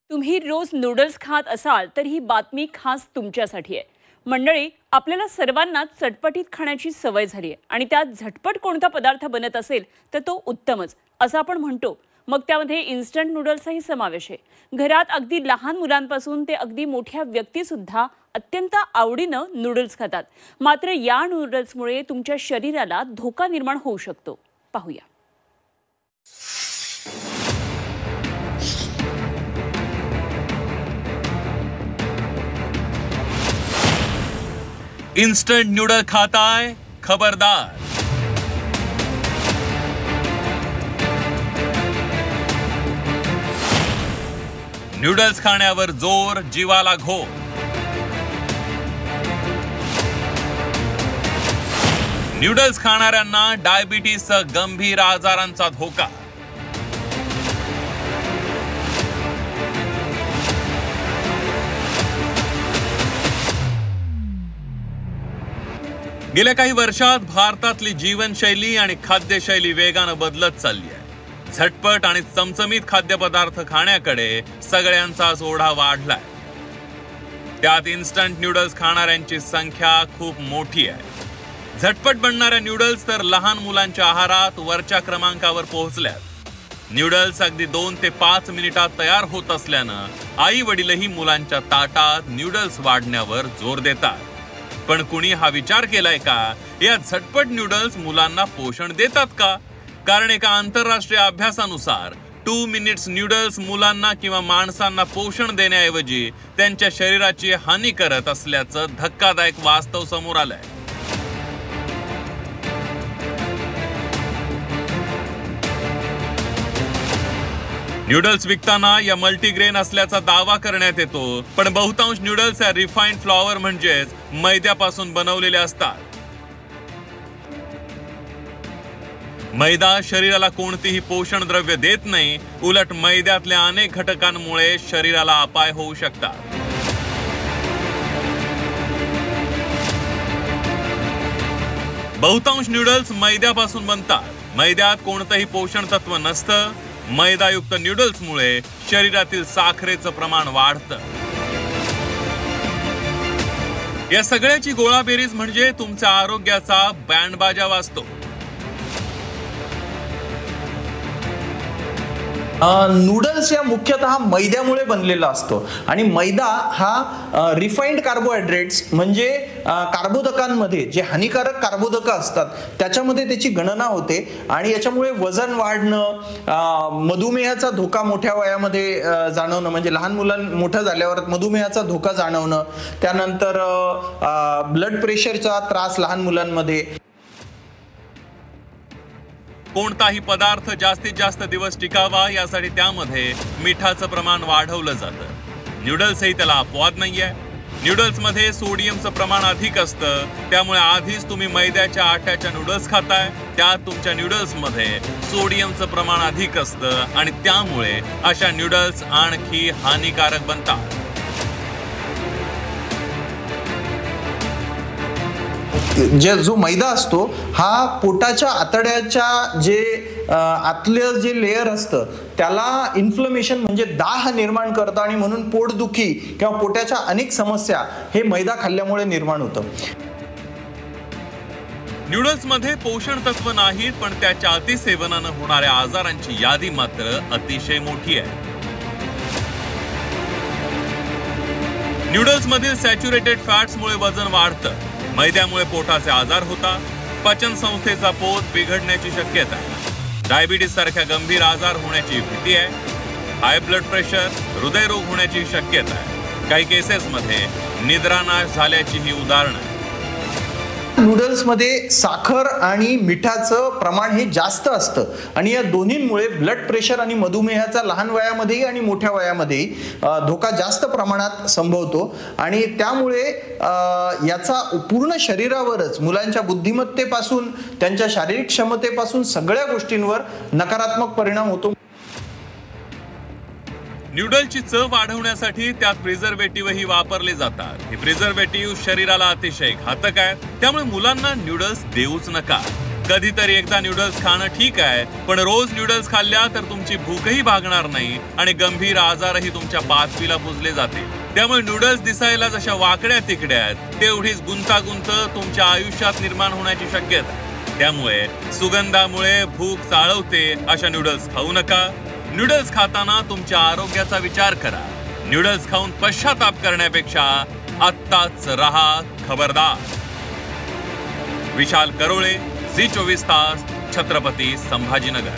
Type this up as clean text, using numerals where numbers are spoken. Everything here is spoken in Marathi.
तुम्ही रोज नूडल्स खात असाल तर ही बातमी खास तुमच्यासाठी आहे। मंडळी, आपल्याला सर्वांनाच चटपटीत खाण्याची सवय झाली आहे आणि त्यात झटपट कोणता पदार्थ बनत असेल तर तो उत्तमच असं आपण म्हणतो। मग त्यामध्ये इन्स्टंट नूडल्सचाही समावेश आहे। घरात अगदी लहान मुलांपासून ते अगदी मोठ्या व्यक्ती सुद्धा अत्यंत आवडीनं नूडल्स खातात। मात्र या नूडल्समुळे तुमच्या शरीराला धोका निर्माण होऊ शकतो। पाहूया। इंस्टंट नूडल खाताय, खबरदार। नूडल्स खाण्यावर जोर, जीवाला घोर। नूडल्स खाणाऱ्यांना डायबिटीसचा गंभीर आजारांचा धोका। गेल्या काही वर्षात भारतातली जीवनशैली आणि खाद्यशैली वेगानं बदलत चालली आहे। झटपट आणि चमचमीत खाद्यपदार्थ खाण्याकडे सगळ्यांचा ओढा वाढलाय। त्यात इन्स्टंट नूडल्स खाणाऱ्यांची संख्या खूप मोठी आहे। झटपट बनणाऱ्या नूडल्स तर लहान मुलांच्या आहारात वरच्या क्रमांकावर पोहोचल्यात। नूडल्स अगदी 2 ते 5 मिनिटात तयार होत असल्यानं आई वडीलही मुलांच्या ताटात नूडल्स वाढण्यावर जोर देतात। पण कुणी हा विचार केलाय का या झटपट नूडल्स मुलांना पोषण देतात का? कारण एका आंतरराष्ट्रीय अभ्यासानुसार 2 मिनिट्स नूडल्स मुलांना किंवा माणसांना पोषण देण्याऐवजी त्यांच्या शरीराची हानी करत असल्याचं धक्कादायक वास्तव समोर आलंय। नूडल्स विकताना या मल्टीग्रेन असल्याचा दावा करण्यात येतो, पण बहुतांश नूडल्स या रिफाइंड फ्लॉवर म्हणजेच मैद्यापासून बनवलेले असतात। मैदा शरीराला कोणतीही पोषण द्रव्य देत नाही, उलट मैद्यातल्या अनेक घटकांमुळे शरीराला अपाय होऊ शकतात। बहुतांश नूडल्स मैद्यापासून बनतात। मैद्यात कोणतंही पोषण तत्व नसतं। मैदायुक्त नूडल्समुळे शरीरातील साखरेचं प्रमाण वाढतं। या सगळ्याची गोळाबेरीज म्हणजे तुमच्या आरोग्याचा बँडबाजा वाजतो। नूडल्स या मुख्यतः मैद्यामुळे बनलेला असतो आणि मैदा हा रिफाइंड कार्बोहायड्रेट्स म्हणजे कार्बोदकांमध्ये जे हानिकारक कार्बोदक असतात त्याच्यामध्ये त्याची गणना होते आणि याच्यामुळे वजन वाढणं, मधुमेहाचा धोका मोठ्या वयामध्ये जाणवणं, म्हणजे लहान मोठं झाल्यावर मधुमेहाचा धोका जाणवणं, त्यानंतर ब्लड प्रेशरचा त्रास लहान मुलांमध्ये। कोणताही पदार्थ जास्तीत जास्त दिवस टिकावा यासाठी त्यामध्ये मिठाचं प्रमाण वाढवलं जातं। नूडल्सही त्याला अपवाद नाहीये। नूडल्समध्ये सोडियमचं प्रमाण अधिक असतं, त्यामुळे आधीच तुम्ही मैद्याच्या आट्याच्या नूडल्स खाताय, त्यात तुमच्या नूडल्समध्ये सोडियमचं प्रमाण अधिक असतं आणि त्यामुळे अशा नूडल्स आणखी हानिकारक बनतात। जो मैदा असतो हा पोटाच्या आतड्याच्या जे आतलं जे लेयर असतं त्याला इन्फ्लमेशन म्हणजे दाह निर्माण करतं आणि म्हणून पोटदुखी किंवा पोटाच्या अनेक समस्या हे मैदा खाल्ल्यामुळे निर्माण होतं। नूडल्स मध्ये पोषण तत्व नाहीत, पण त्याच्या अतिसेवनानं होणाऱ्या आजारांची यादी मात्र अतिशय मोठी आहे। नूडल्स मधील सॅच्युरेटेड फॅट्समुळे वजन वाढतं। मैद्यामुळे पोटाचे आजार होतात। पचन संस्थेचा पोत बिघडण्याची शक्यता आहे। डायबिटीस सारख्या गंभीर आजार होण्याची भीती आहे। हाय ब्लड प्रेशर, हृदयरोग होण्याची शक्यता आहे। काही केसेसमध्ये निद्रानाश झाल्याची ही उदाहरणं आहेत। नूडल्स मध्ये साखर आणि मिठाचं प्रमाण हे जास्त असतं आणि या दोन्हींमुळे ब्लड प्रेशर आणि मधुमेहाचा लहान वयामध्येही आणि मोठ्या वयामध्येही धोका जास्त प्रमाणात संभवतो आणि त्यामुळे याचा पूर्ण शरीरावरच, मुलांच्या बुद्धिमत्तेपासून त्यांच्या शारीरिक क्षमतेपासून सगळ्या गोष्टींवर नकारात्मक परिणाम होतो। नूडल्सची चव वाढवण्यासाठी त्यात प्रिझर्वेटिव्हही वापरले जातात। हे प्रिझर्वेटिव्ह शरीराला अतिशय घातक आहेत, त्यामुळे मुलांना नूडल्स देऊच नका। कधीतरी एकदा नूडल्स खाणं ठीक आहे, पण रोज नूडल्स खाल्ल्या तर तुमची भूकही भागणार नाही आणि गंभीर आजारही तुमच्या पाचवीला पुजले जातील. त्यामुळे नूडल्स दिसायला जशा वाकड्या तिकड्या आहेत तेवढीच गुंतागुंत तुमच्या आयुष्यात निर्माण होण्याची शक्यता आहे. त्यामुळे सुगंधामुळे भूक चाळवते अशा नूडल्स खाऊ नका. नूडल्स खाताना तुमच्या आरोग्याचा विचार करा. नूडल्स खाऊन पश्चाताप करण्यापेक्षा आत्ताच रहा खबरदार. विशाल करोळे, झी 24 तास, छत्रपती संभाजीनगर.